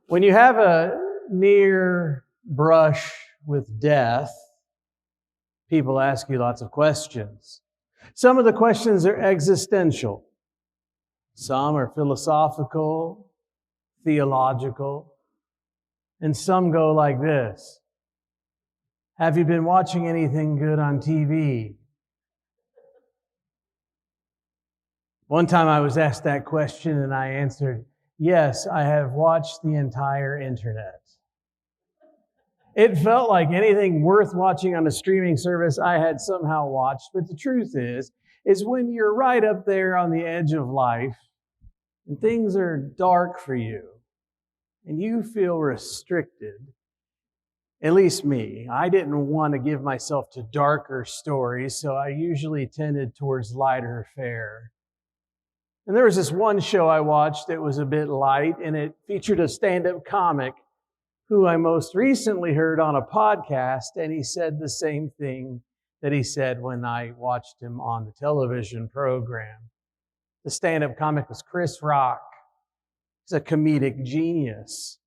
When you have a near brush with death, people ask you lots of questions. Some of the questions are existential. Some are philosophical, theological, and some go like this. Have you been watching anything good on TV? One time I was asked that question and I answered, yes, I have watched the entire internet. It felt like anything worth watching on a streaming service I had somehow watched, but the truth is when you're right up there on the edge of life and things are dark for you and you feel restricted, at least me, I didn't want to give myself to darker stories, so I usually tended towards lighter fare. And there was this one show I watched that was a bit light, and it featured a stand-up comic who I most recently heard on a podcast, and he said the same thing that he said when I watched him on the television program. The stand-up comic was Chris Rock. He's a comedic genius.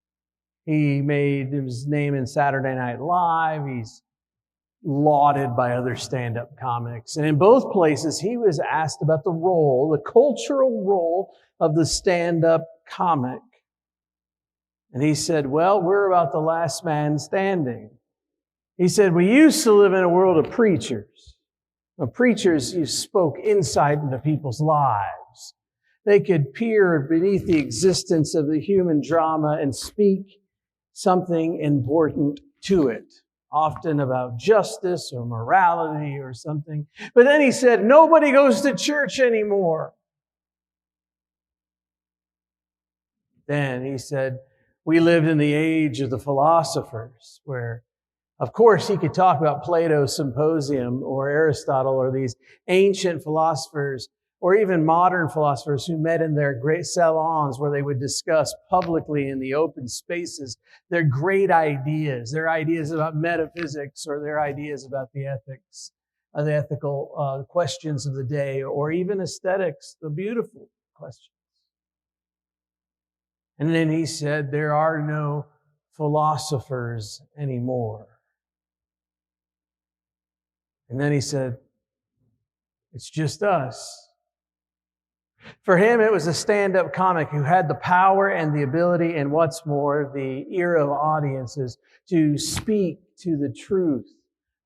He made his name in Saturday Night Live. He's lauded by other stand-up comics. And in both places, he was asked about the cultural role of the stand-up comic. And he said, well, we're about the last man standing. He said, we used to live in a world of preachers. Preachers, you spoke insight into people's lives. They could peer beneath the existence of the human drama and speak something important to it, often about justice or morality or something. But then he said, nobody goes to church anymore. Then he said, we lived in the age of the philosophers, where, of course, he could talk about Plato's Symposium or Aristotle or these ancient philosophers or even modern philosophers who met in their great salons where they would discuss publicly in the open spaces their great ideas, their ideas about metaphysics or their ideas about the ethics, the ethical questions of the day, or even aesthetics, the beautiful questions. And then he said, there are no philosophers anymore. And then he said, it's just us. For him, it was a stand-up comic who had the power and the ability, and what's more, the ear of audiences to speak to the truth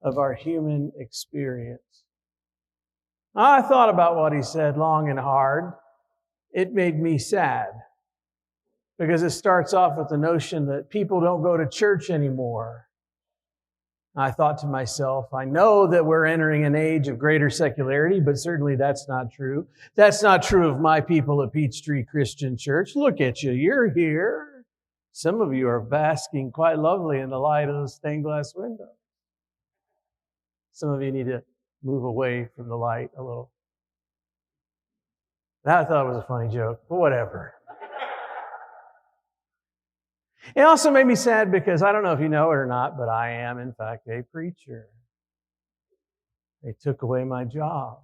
of our human experience. I thought about what he said long and hard. It made me sad, because it starts off with the notion that people don't go to church anymore. I thought to myself, I know that we're entering an age of greater secularity, but certainly that's not true. That's not true of my people at Peachtree Christian Church. Look at you, you're here. Some of you are basking quite lovely in the light of those stained glass windows. Some of you need to move away from the light a little. That I thought was a funny joke, but whatever. It also made me sad because I don't know if you know it or not, but I am, in fact, a preacher. They took away my job.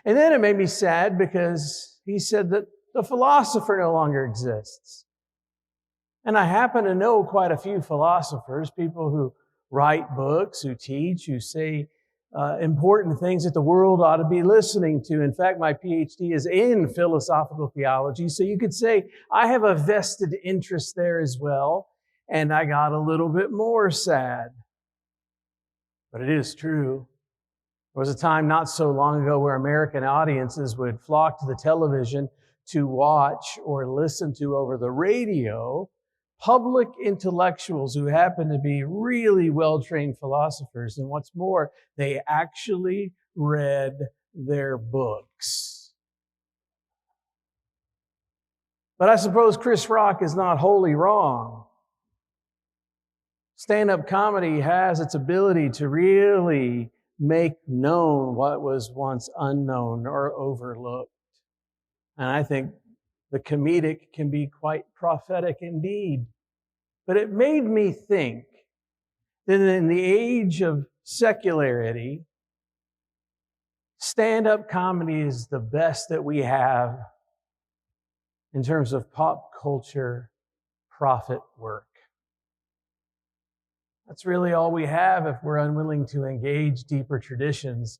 And then it made me sad because he said that the philosopher no longer exists. And I happen to know quite a few philosophers, people who write books, who teach, who say important things that the world ought to be listening to. In fact, my PhD is in philosophical theology, so you could say I have a vested interest there as well, and I got a little bit more sad. But it is true. There was a time not so long ago where American audiences would flock to the television to watch or listen to over the radio public intellectuals who happen to be really well-trained philosophers. And what's more, they actually read their books. But I suppose Chris Rock is not wholly wrong. Stand-up comedy has its ability to really make known what was once unknown or overlooked. And I think the comedic can be quite prophetic indeed. But it made me think that in the age of secularity, stand-up comedy is the best that we have in terms of pop culture profit work. That's really all we have if we're unwilling to engage deeper traditions.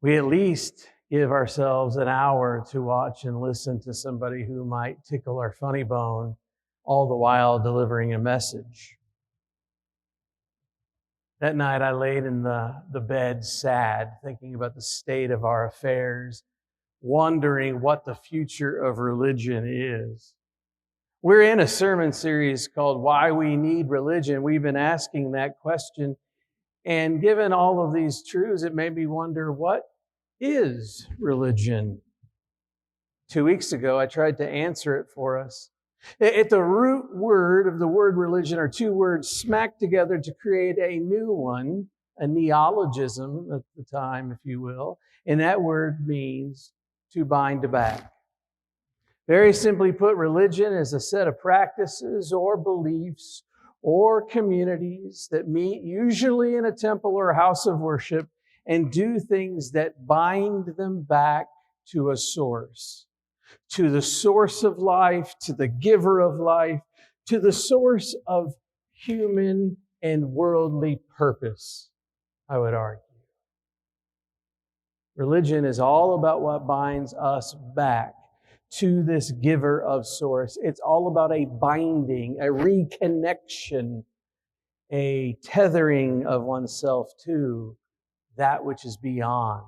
We at least give ourselves an hour to watch and listen to somebody who might tickle our funny bone, all the while delivering a message. That night I laid in the bed sad, thinking about the state of our affairs, wondering what the future of religion is. We're in a sermon series called Why We Need Religion. We've been asking that question, and given all of these truths, it made me wonder, what is religion? 2 weeks ago, I tried to answer it for us. At the root word of the word religion are two words smacked together to create a new one, a neologism at the time, if you will. And that word means to bind back. Very simply put, religion is a set of practices or beliefs or communities that meet usually in a temple or a house of worship and do things that bind them back to a source. To the source of life, to the giver of life, to the source of human and worldly purpose, I would argue. Religion is all about what binds us back to this giver of source. It's all about a binding, a reconnection, a tethering of oneself to that which is beyond.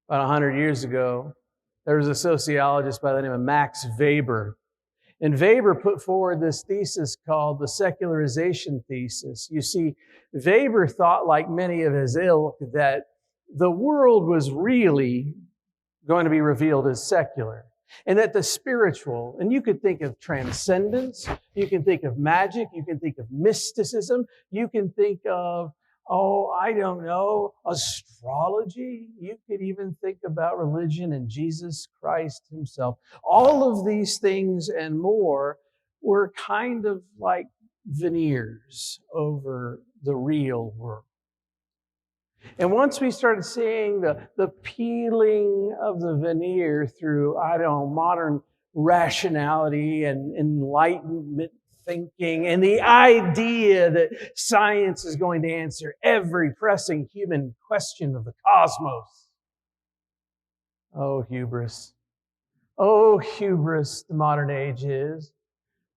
About 100 years ago, there was a sociologist by the name of Max Weber. And Weber put forward this thesis called the secularization thesis. You see, Weber thought, like many of his ilk, that the world was really going to be revealed as secular. And that the spiritual, and you could think of transcendence, you can think of magic, you can think of mysticism, you can think of astrology. You could even think about religion and Jesus Christ himself. All of these things and more were kind of like veneers over the real world. And once we started seeing the peeling of the veneer through, modern rationality and enlightenment thinking and the idea that science is going to answer every pressing human question of the cosmos. Oh, hubris. Oh, hubris the modern age is.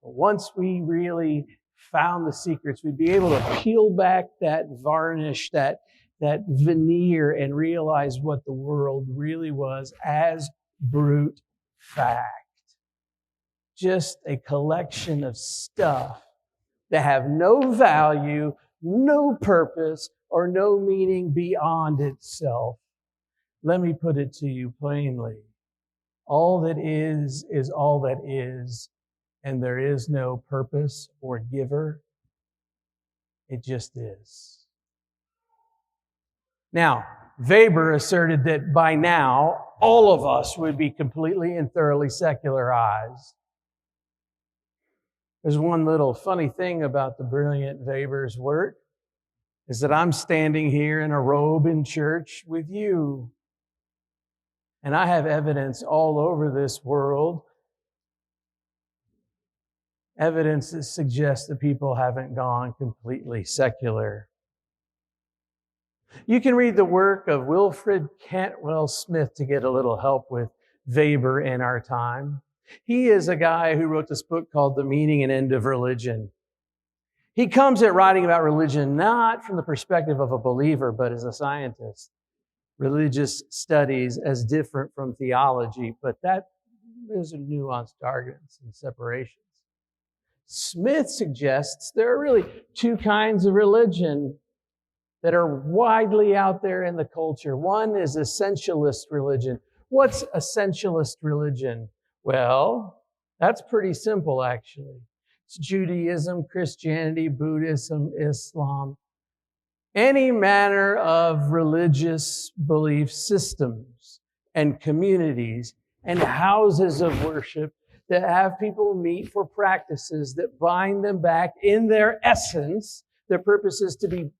Once we really found the secrets, we'd be able to peel back that varnish, that veneer, and realize what the world really was as brute fact. Just a collection of stuff that have no value, no purpose, or no meaning beyond itself. Let me put it to you plainly. All that is all that is, and there is no purpose or giver. It just is. Now, Weber asserted that by now, all of us would be completely and thoroughly secularized. There's one little funny thing about the brilliant Weber's work, is that I'm standing here in a robe in church with you. And I have evidence all over this world, evidence that suggests that people haven't gone completely secular. You can read the work of Wilfred Cantwell Smith to get a little help with Weber in our time. He is a guy who wrote this book called The Meaning and End of Religion. He comes at writing about religion not from the perspective of a believer, but as a scientist. Religious studies as different from theology, but that there's a nuanced arguments and separations. Smith suggests there are really two kinds of religion that are widely out there in the culture. One is essentialist religion. What's essentialist religion? Well, that's pretty simple, actually. It's Judaism, Christianity, Buddhism, Islam, any manner of religious belief systems and communities and houses of worship that have people meet for practices that bind them back in their essence. Their purpose is to be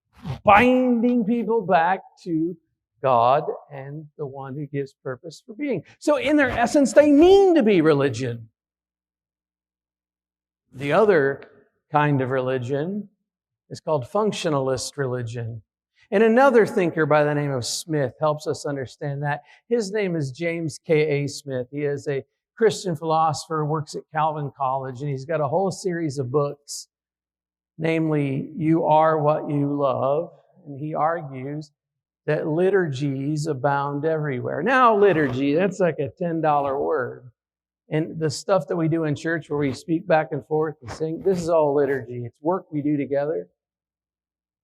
binding people back to God and the one who gives purpose for being. So in their essence, they mean to be religion. The other kind of religion is called functionalist religion. And another thinker by the name of Smith helps us understand that. His name is James K.A. Smith. He is a Christian philosopher, works at Calvin College, and he's got a whole series of books, namely, You Are What You Love. And he argues that liturgies abound everywhere. Now, liturgy, that's like a $10 word. And the stuff that we do in church where we speak back and forth and sing, this is all liturgy. It's work we do together.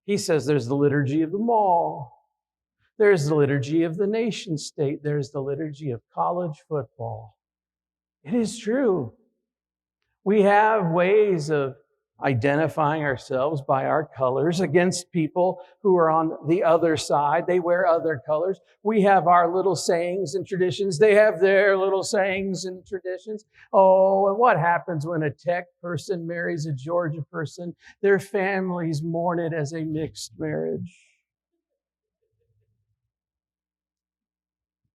He says there's the liturgy of the mall. There's the liturgy of the nation state. There's the liturgy of college football. It is true. We have ways of identifying ourselves by our colors against people who are on the other side. They wear other colors. We have our little sayings and traditions. They have their little sayings and traditions. Oh, and what happens when a Tech person marries a Georgia person? Their families mourn it as a mixed marriage.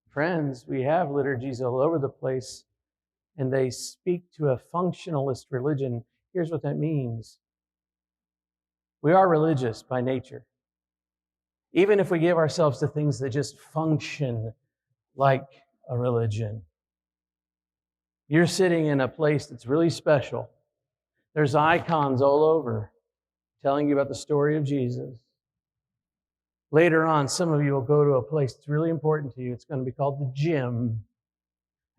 Friends, we have liturgies all over the place, and they speak to a functionalist religion. Here's what that means. We are religious by nature. Even if we give ourselves to things that just function like a religion. You're sitting in a place that's really special. There's icons all over telling you about the story of Jesus. Later on, some of you will go to a place that's really important to you. It's going to be called the gym.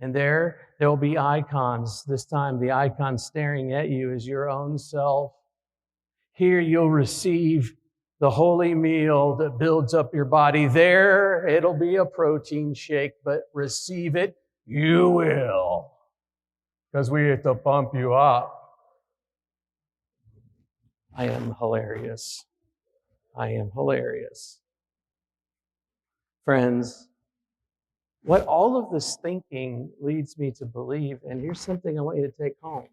And there will be icons. This time, the icon staring at you is your own self. Here, you'll receive the holy meal that builds up your body. There, it'll be a protein shake, but receive it, you will. Because we have to pump you up. I am hilarious. I am hilarious. Friends, what all of this thinking leads me to believe, and here's something I want you to take home.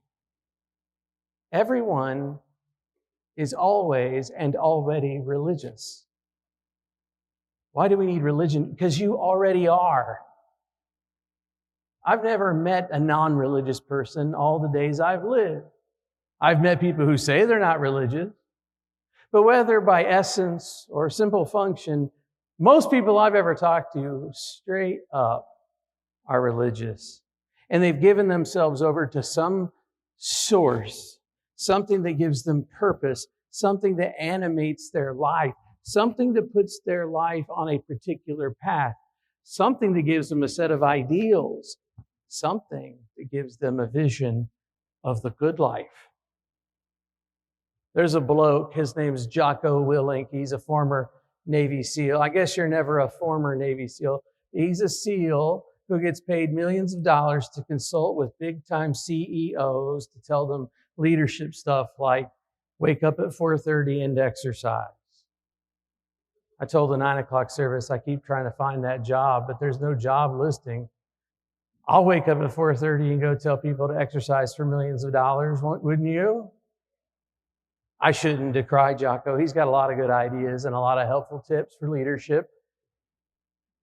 Everyone is always and already religious. Why do we need religion? Because you already are. I've never met a non-religious person all the days I've lived. I've met people who say they're not religious, but whether by essence or simple function, most people I've ever talked to straight up are religious. And they've given themselves over to some source, something that gives them purpose, something that animates their life, something that puts their life on a particular path, something that gives them a set of ideals, something that gives them a vision of the good life. There's a bloke, his name's Jocko Willink. He's a former Navy SEAL. I guess you're never a former Navy SEAL. He's a SEAL who gets paid millions of dollars to consult with big-time CEOs to tell them leadership stuff like wake up at 4:30 and exercise. I told the 9 o'clock service I keep trying to find that job, but there's no job listing. I'll wake up at 4:30 and go tell people to exercise for millions of dollars, wouldn't you? I shouldn't decry Jocko. He's got a lot of good ideas and a lot of helpful tips for leadership.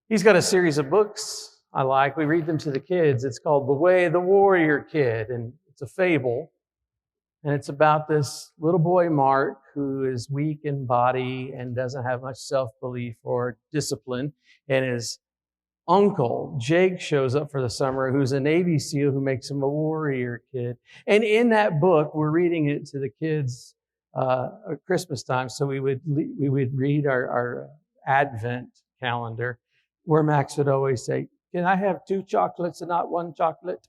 He's got a series of books I like. We read them to the kids. It's called The Way of the Warrior Kid, and it's a fable. And it's about this little boy, Mark, who is weak in body and doesn't have much self-belief or discipline. And his uncle, Jake, shows up for the summer, who's a Navy SEAL who makes him a warrior kid. And in that book, we're reading it to the kids at Christmas time. So we would read our Advent calendar, where Max would always say, "Can I have 2 chocolates and not 1 chocolate?"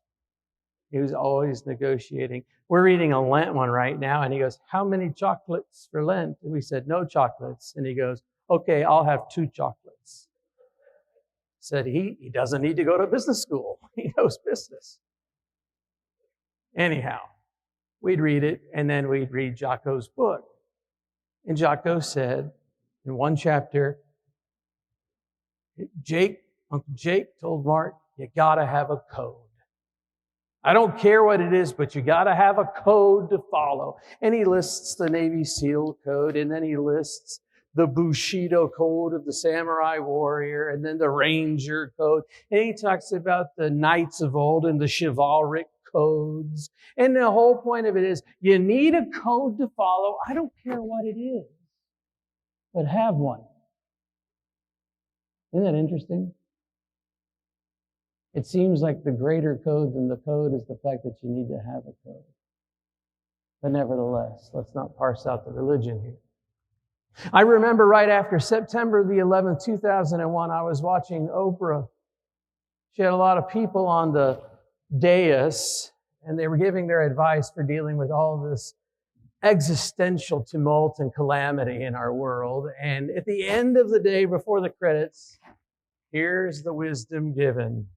He was always negotiating. We're reading a Lent one right now, and he goes, "How many chocolates for Lent?" And we said, "No chocolates." And he goes, "Okay, I'll have 2 chocolates." Said he doesn't need to go to business school. He knows business. Anyhow, we'd read it, and then we'd read Jocko's book. And Jocko said in one chapter, Uncle Jake told Mark, you gotta have a code. I don't care what it is, but you gotta have a code to follow. And he lists the Navy SEAL code, and then he lists the Bushido code of the samurai warrior, and then the Ranger code. And he talks about the knights of old and the chivalric codes. And the whole point of it is you need a code to follow. I don't care what it is, but have one. Isn't that interesting? It seems like the greater code than the code is the fact that you need to have a code. But nevertheless, let's not parse out the religion here. I remember right after September the 11th, 2001, I was watching Oprah. She had a lot of people on the dais, and they were giving their advice for dealing with all this existential tumult and calamity in our world. And at the end of the day, before the credits, here's the wisdom given.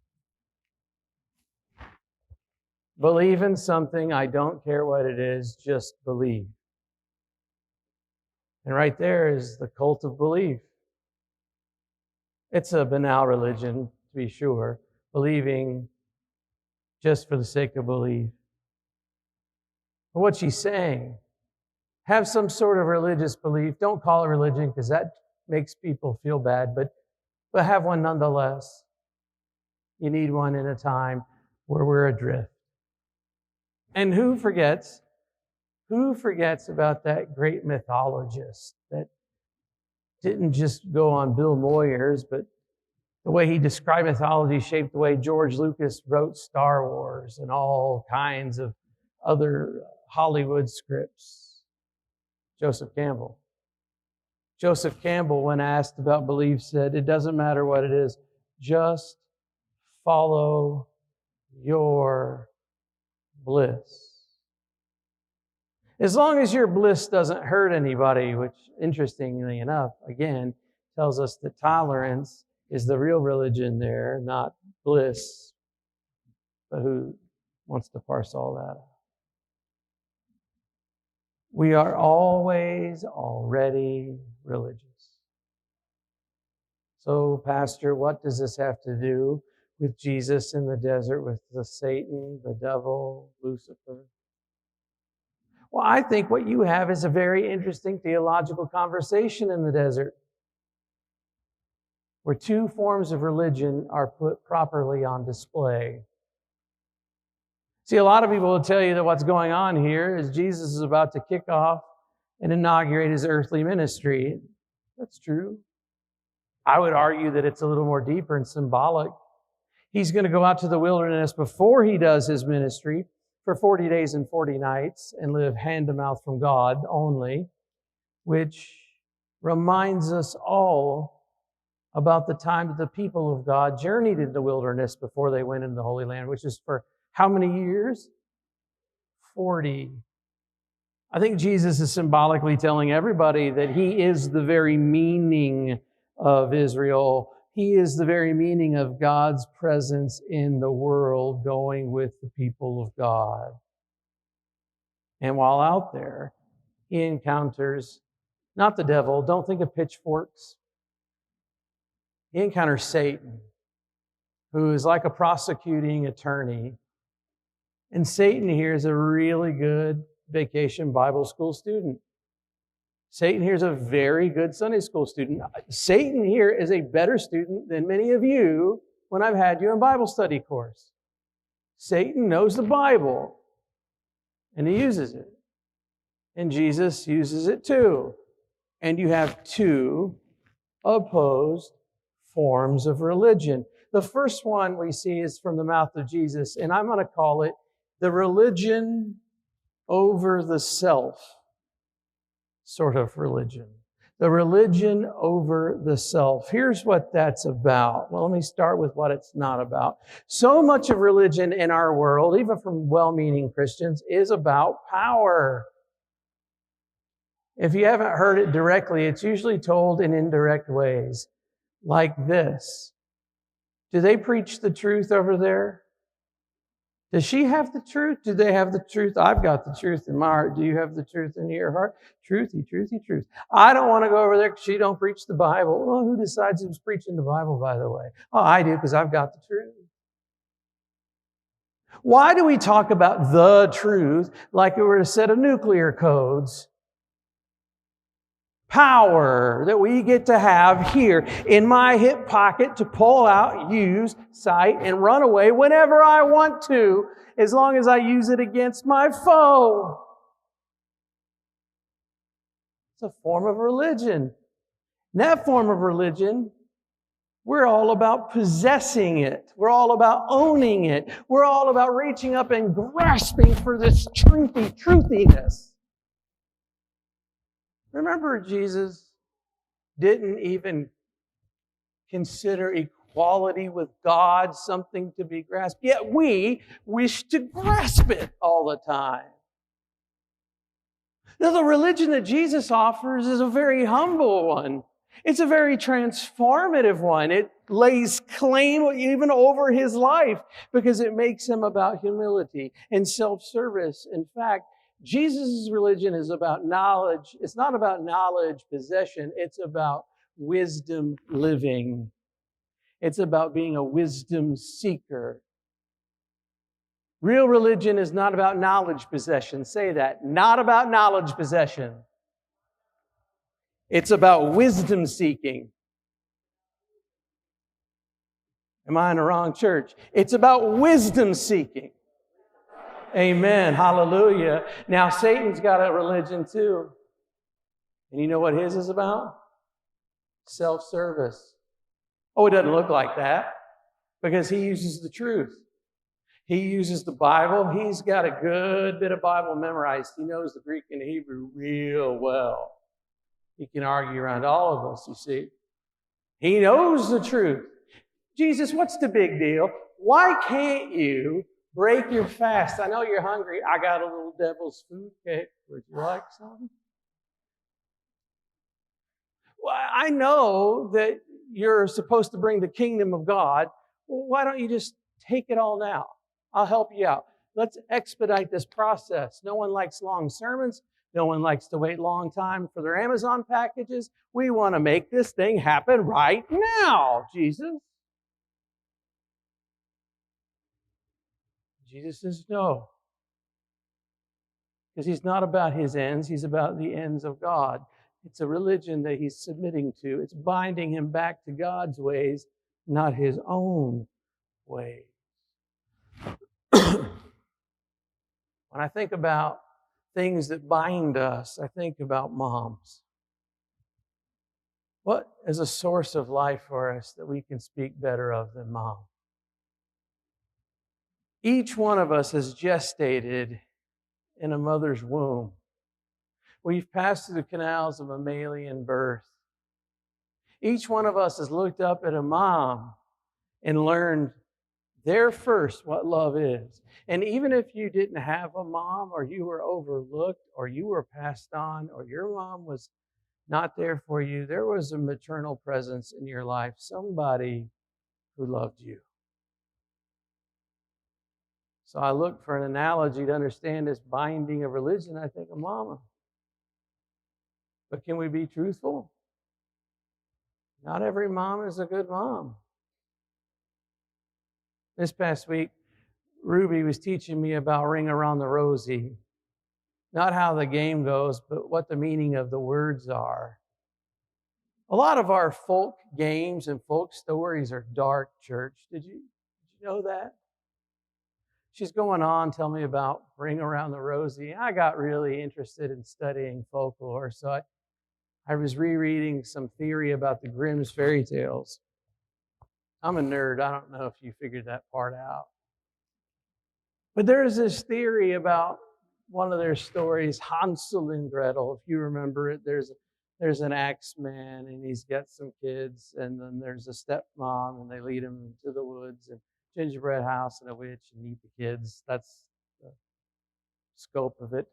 Believe in something, I don't care what it is, just believe. And right there is the cult of belief. It's a banal religion, to be sure, believing just for the sake of belief. But what she's saying, have some sort of religious belief. Don't call it religion because that makes people feel bad, but have one nonetheless. You need one in a time where we're adrift. And who forgets about that great mythologist that didn't just go on Bill Moyers, but the way he described mythology shaped the way George Lucas wrote Star Wars and all kinds of other Hollywood scripts? Joseph Campbell. Joseph Campbell, when asked about belief, said, it doesn't matter what it is, just follow your bliss. As long as your bliss doesn't hurt anybody, which, interestingly enough, again, tells us that tolerance is the real religion there, not bliss. But who wants to parse all that out? We are always already religious. So, Pastor, what does this have to do with Jesus in the desert, with the Satan, the devil, Lucifer? Well, I think what you have is a very interesting theological conversation in the desert, where two forms of religion are put properly on display. See, a lot of people will tell you that what's going on here is Jesus is about to kick off and inaugurate his earthly ministry. That's true. I would argue that it's a little more deeper and symbolic. He's going to go out to the wilderness before he does his ministry for 40 days and 40 nights and live hand to mouth from God only, which reminds us all about the time that the people of God journeyed in the wilderness before they went into the Holy Land, which is for how many years? 40. I think Jesus is symbolically telling everybody that he is the very meaning of Israel. He is the very meaning of God's presence in the world going with the people of God. And while out there, he encounters not the devil. Don't think of pitchforks. He encounters Satan, who is like a prosecuting attorney. And Satan here is a really good vacation Bible school student. Satan here is a very good Sunday school student. Satan here is a better student than many of you when I've had you in Bible study course. Satan knows the Bible, and he uses it. And Jesus uses it too. And you have two opposed forms of religion. The first one we see is from the mouth of Jesus, and I'm going to call it the religion over the self sort of religion. The religion over the self. Here's what that's about. Well, let me start with what it's not about. So much of religion in our world, even from well-meaning Christians, is about power. If you haven't heard it directly, it's usually told in indirect ways, like this. Do they preach the truth over there? Does she have the truth? Do they have the truth? I've got the truth in my heart. Do you have the truth in your heart? Truthy, truthy, truth. I don't want to go over there because she don't preach the Bible. Well, who decides who's preaching the Bible, by the way? Oh, I do, because I've got the truth. Why do we talk about the truth like it were a set of nuclear codes? power that we get to have here in my hip pocket to pull out, use, cite, and run away whenever I want to, as long as I use it against my foe. It's a form of religion. In that form of religion, we're all about possessing it. We're all about owning it. We're all about reaching up and grasping for this truthiness. Remember, Jesus didn't even consider equality with God something to be grasped, yet we wish to grasp it all the time. Now, the religion that Jesus offers is a very humble one. It's a very transformative one. It lays claim even over his life because it makes him about humility and self-service. In fact, Jesus' religion is about knowledge. It's not about knowledge possession. It's about wisdom living. It's about being a wisdom seeker. Real religion is not about knowledge possession. Say that. Not about knowledge possession. It's about wisdom seeking. Am I in the wrong church? It's about wisdom seeking. Amen. Hallelujah. Now, Satan's got a religion too. And you know what his is about? Self-service. Oh, it doesn't look like that because he uses the truth. He uses the Bible. He's got a good bit of Bible memorized. He knows the Greek and Hebrew real well. He can argue around all of us, you see. He knows the truth. Jesus, what's the big deal? Why can't you break your fast? I know you're hungry. I got a little devil's food cake. Would you like some? Well, I know that you're supposed to bring the kingdom of God. Well, why don't you just take it all now? I'll help you out. Let's expedite this process. No one likes long sermons. No one likes to wait a long time for their Amazon packages. We want to make this thing happen right now, Jesus. Jesus says no. Because he's not about his ends. He's about the ends of God. It's a religion that he's submitting to. It's binding him back to God's ways, not his own ways. When I think about things that bind us, I think about moms. What is a source of life for us that we can speak better of than mom? Each one of us has gestated in a mother's womb. We've passed through the canals of mammalian birth. Each one of us has looked up at a mom and learned there first what love is. And even if you didn't have a mom, or you were overlooked, or you were passed on, or your mom was not there for you, there was a maternal presence in your life, somebody who loved you. So I look for an analogy to understand this binding of religion. I think of mama. But can we be truthful? Not every mom is a good mom. This past week, Ruby was teaching me about Ring Around the Rosie. Not how the game goes, but what the meaning of the words are. A lot of our folk games and folk stories are dark, church. Did you know that? She's going on, tell me about Ring Around the Rosie. I got really interested in studying folklore, so I was rereading some theory about the Grimm's fairy tales. I'm a nerd. I don't know if you figured that part out. But there's this theory about one of their stories, Hansel and Gretel. If you remember it, there's an axe man, and he's got some kids, and then there's a stepmom, and they lead him into the woods, and gingerbread house and a witch, and eat the kids. That's the scope of it.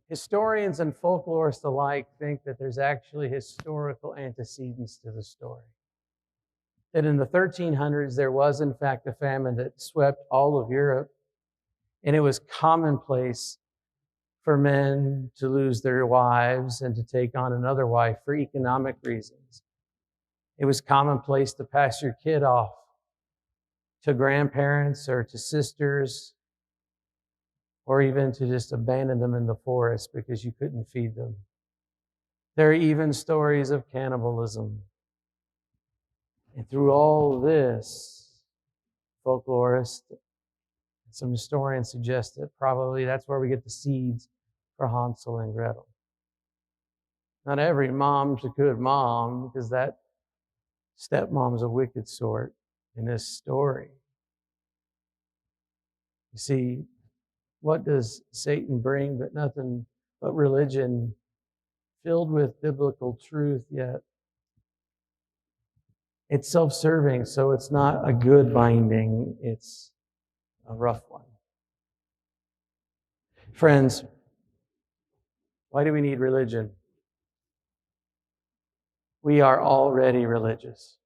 Historians and folklorists alike think that there's actually historical antecedents to the story. That in the 1300s, there was, in fact, a famine that swept all of Europe, and it was commonplace for men to lose their wives and to take on another wife for economic reasons. It was commonplace to pass your kid off to grandparents or to sisters or even to just abandon them in the forest because you couldn't feed them. There are even stories of cannibalism. And through all this, folklorists and some historians suggest that probably that's where we get the seeds for Hansel and Gretel. Not every mom's a good mom, because that stepmom's a wicked sort in this story. You see, what does Satan bring but nothing but religion filled with biblical truth, yet it's self-serving, so it's not a good binding, it's a rough one. Friends, why do we need religion? We are already religious.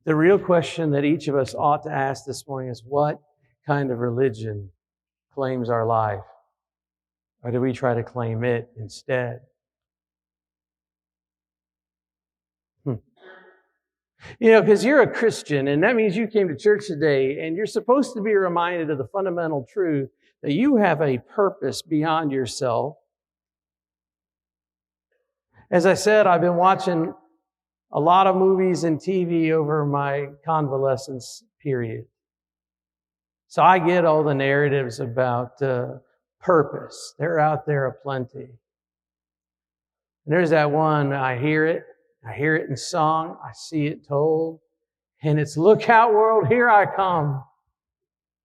The real question that each of us ought to ask this morning is, what kind of religion claims our life? Or do we try to claim it instead? You know, because you're a Christian, and that means you came to church today, and you're supposed to be reminded of the fundamental truth that you have a purpose beyond yourself. As I said, I've been watching a lot of movies and TV over my convalescence period. So I get all the narratives about purpose. They're out there aplenty. And there's that one, I hear it in song, I see it told, and it's "Look out, world, here I come."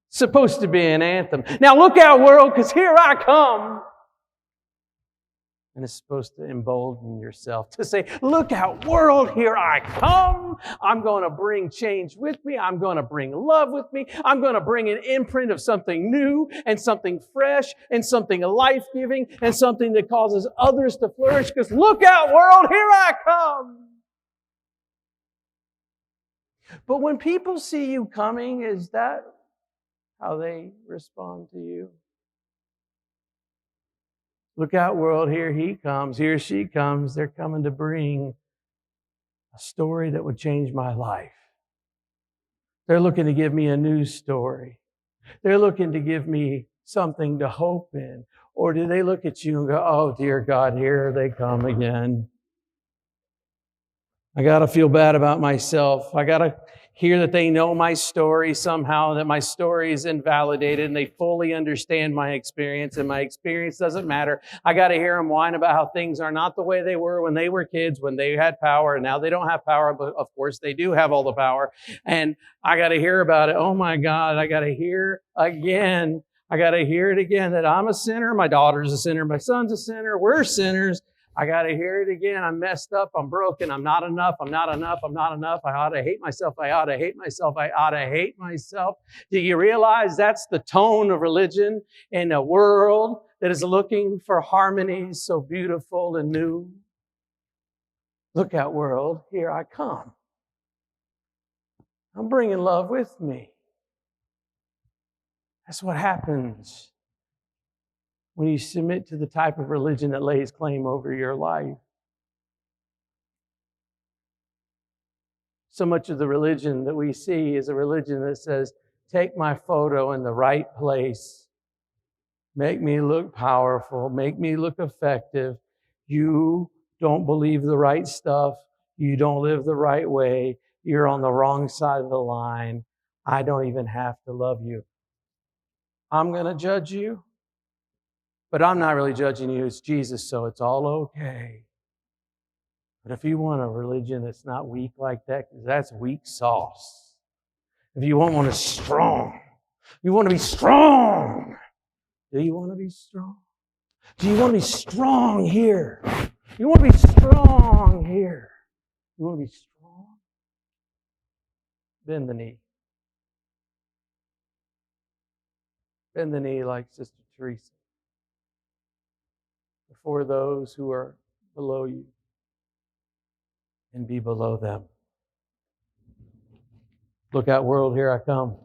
It's supposed to be an anthem. Now look out, world, because here I come. And it's supposed to embolden yourself to say, "Look out, world, here I come. I'm going to bring change with me. I'm going to bring love with me. I'm going to bring an imprint of something new and something fresh and something life-giving and something that causes others to flourish, because look out, world, here I come." But when people see you coming, is that how they respond to you? Look out, world, here he comes, here she comes. They're coming to bring a story that would change my life. They're looking to give me a new story. They're looking to give me something to hope in. Or do they look at you and go, "Oh, dear God, here they come again. I got to feel bad about myself. I got to hear that they know my story somehow, that my story is invalidated, and they fully understand my experience, and my experience doesn't matter. I got to hear them whine about how things are not the way they were when they were kids, when they had power, and now they don't have power, but of course they do have all the power. And I got to hear about it. Oh my God, I got to hear again. I got to hear it again that I'm a sinner, my daughter's a sinner, my son's a sinner, we're sinners. I got to hear it again. I'm messed up. I'm broken. I'm not enough. I'm not enough. I'm not enough. I ought to hate myself. I ought to hate myself. I ought to hate myself. Do you realize that's the tone of religion in a world that is looking for harmonies so beautiful and new? Look out, world. Here I come. I'm bringing love with me. That's what happens when you submit to the type of religion that lays claim over your life. So much of the religion that we see is a religion that says, take my photo in the right place, make me look powerful, make me look effective. You don't believe the right stuff. You don't live the right way. You're on the wrong side of the line. I don't even have to love you. I'm going to judge you. But I'm not really judging you. It's Jesus, so it's all okay. But if you want a religion that's not weak like that, because that's weak sauce. If you want one that's strong, you want to be strong. Do you want to be strong? Do you want to be strong here? You want to be strong here? You want to be strong? Bend the knee. Bend the knee like Sister Teresa. For those who are below you, and be below them. Look out, world, here I come.